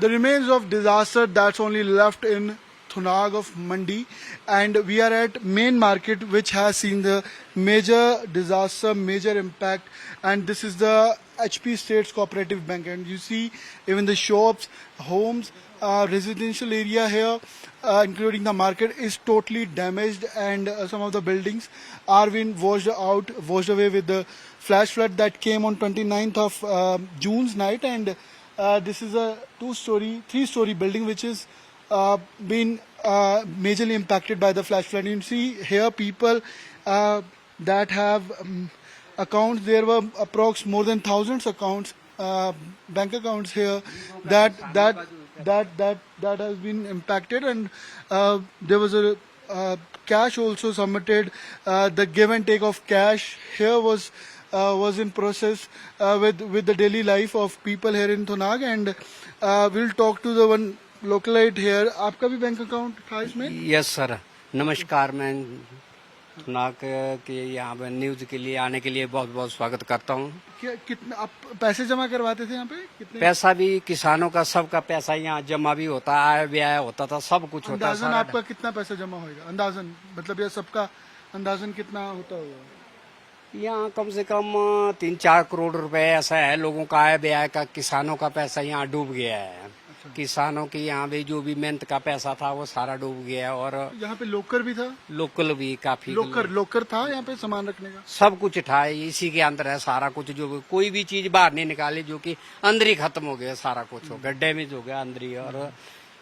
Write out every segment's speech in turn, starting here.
the remains of disaster that's only left in Thunag of Mandi, and we are at main market which has seen the major disaster, major impact, and this is the HP States Cooperative Bank, and you see even the shops, homes, residential area here, including the market, is totally damaged, and some of the buildings are being washed away with the flash flood that came on 29th of June's night, and this is a three-story building which is been majorly impacted by the flash flood. You see here people that have accounts. There were approx more than thousands accounts, bank accounts here that has been impacted, and there was a cash also submitted. The give and take of cash here was in process with the daily life of people here in Thunag, and we'll talk to the one localite here. आपका भी bank account था इसमें? Yes sir, नमस्कार। मैं थुनाग के यहाँ पे news के लिए आने के लिए बहुत बहुत स्वागत करता हूँ। कितना आप पैसे जमा करवाते थे यहाँ पे? कितने पैसा भी किसानों का, सबका पैसा यहाँ जमा भी होता है, आय व्यय होता था, सब कुछ होता है। अंदाजन आपका कितना पैसा जमा होगा? अंदाजन मतलब ये सबका अंदाजन कितना होता होगा? यहाँ कम से कम 3-4 करोड़ रुपए ऐसा है लोगों का आय व्यय का। किसानों का पैसा यहाँ डूब गया है। किसानों की यहाँ भी जो भी मेहनत का पैसा था वो सारा डूब गया। और यहाँ पे लोकर भी था? लोकल भी काफी लोकर था यहाँ पे सामान रखने का? सब कुछ था, इसी के अंदर है सारा कुछ। जो कोई भी चीज बाहर नहीं निकाली, जो कि अंदर ही खत्म हो गया, सारा कुछ हो गया, डैमेज हो गया अंदर ही। और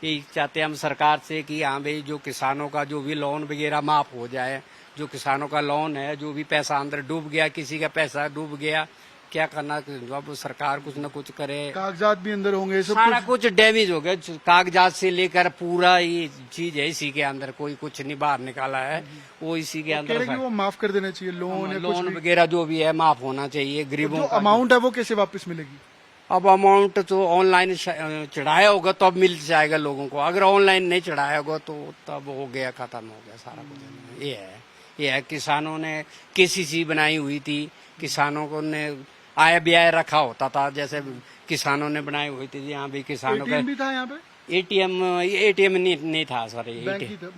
यही चाहते हैं हम सरकार से कि यहाँ भी जो किसानों का जो भी लोन वगैरह माफ हो जाए। जो किसानों का लोन है, जो भी पैसा अंदर डूब गया, किसी का पैसा डूब गया, क्या करना, अब सरकार कुछ न कुछ करे। कागजात भी अंदर होंगे, सब सारा कुछ डैमेज हो गया, कागजात से लेकर पूरा ये चीज है इसी के अंदर। कोई कुछ नहीं बाहर निकाला है, वो इसी के अंदर। वो माफ कर देना चाहिए लोन वगैरह जो भी है माफ होना चाहिए। गरीबों का अमाउंट है वो कैसे वापस मिलेगी? अब अमाउंट तो ऑनलाइन चढ़ाया होगा तो अब मिल जाएगा लोगों को। अगर ऑनलाइन नहीं चढ़ाया होगा तो तब हो गया, खत्म हो गया सारा कुछ। ये है किसानों ने केसीसी बनाई हुई थी, किसानों को ने आय व्यय रखा होता था, जैसे किसानों ने बनाई हुई थी। यहाँ भी किसानों का भी था यहाँ पे? एटीएम नहीं था सर,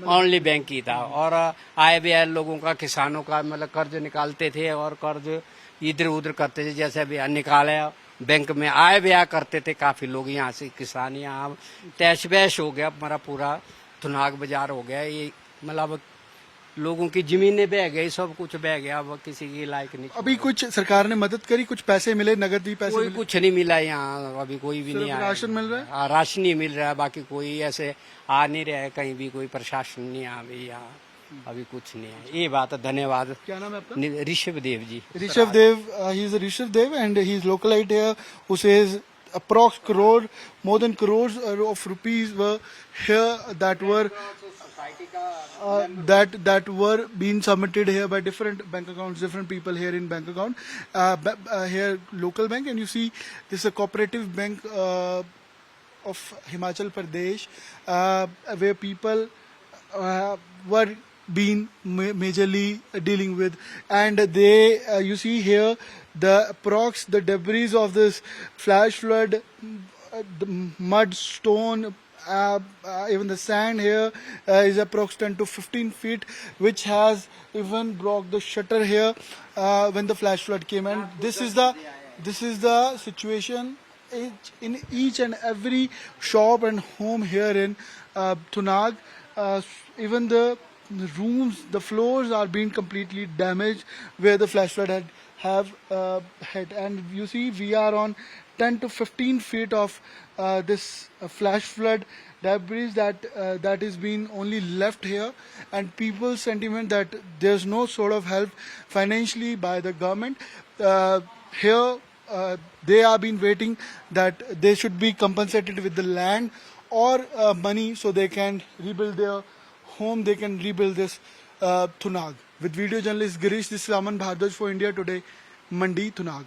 ओनली बैंक ही था। और आय व्यय लोगों का, किसानों का, मतलब कर्ज निकालते थे और कर्ज इधर उधर करते थे। जैसे अभी निकाले बैंक में आय व्यय करते थे काफी लोग। यहाँ से किसान यहाँ तैश बैश हो गया, हमारा पूरा थुनाग बाजार हो गया। ये मतलब लोगों की जमीनें बह गई, सब कुछ बह गया, अब किसी की लायक नहीं। अभी कुछ सरकार ने मदद करी, कुछ पैसे मिले, नगद भी पैसे? कोई कुछ नहीं मिला यहाँ, अभी कोई भी नहीं आया। राशन मिल रहा है? राशन ही मिल रहा है, बाकी कोई ऐसे आ नहीं रहा है कहीं भी, कोई प्रशासन नहीं आ भी यहाँ, अभी कुछ नहीं है। ये बात है। धन्यवाद। क्या नाम है आपका? Rishabh Dev ji. Rishabh Dev, he is Rishabh Dev and he is localite here who says approx crore, more than crores of rupees were here that were being submitted here by different bank accounts, different people here in bank account, here local bank, and you see this is a cooperative bank of Himachal Pradesh, where people were been majorly dealing with, and they you see here the debris of this flash flood, the mud, stone, even the sand here is approx 10 to 15 feet, which has even broke the shutter here when the flash flood came. And this is the situation in each and every shop and home here in Thunag. Even the rooms, the floors are being completely damaged where the flash flood have hit. And you see we are on 10 to 15 feet of this flash flood debris that is being only left here, and people's sentiment that there's no sort of help financially by the government here. They are been waiting that they should be compensated with the land or money so they can rebuild their home, they can rebuild this Thunag. With video journalist Girish, this is Aman Bhardwaj for India Today, Mandi, Thunag.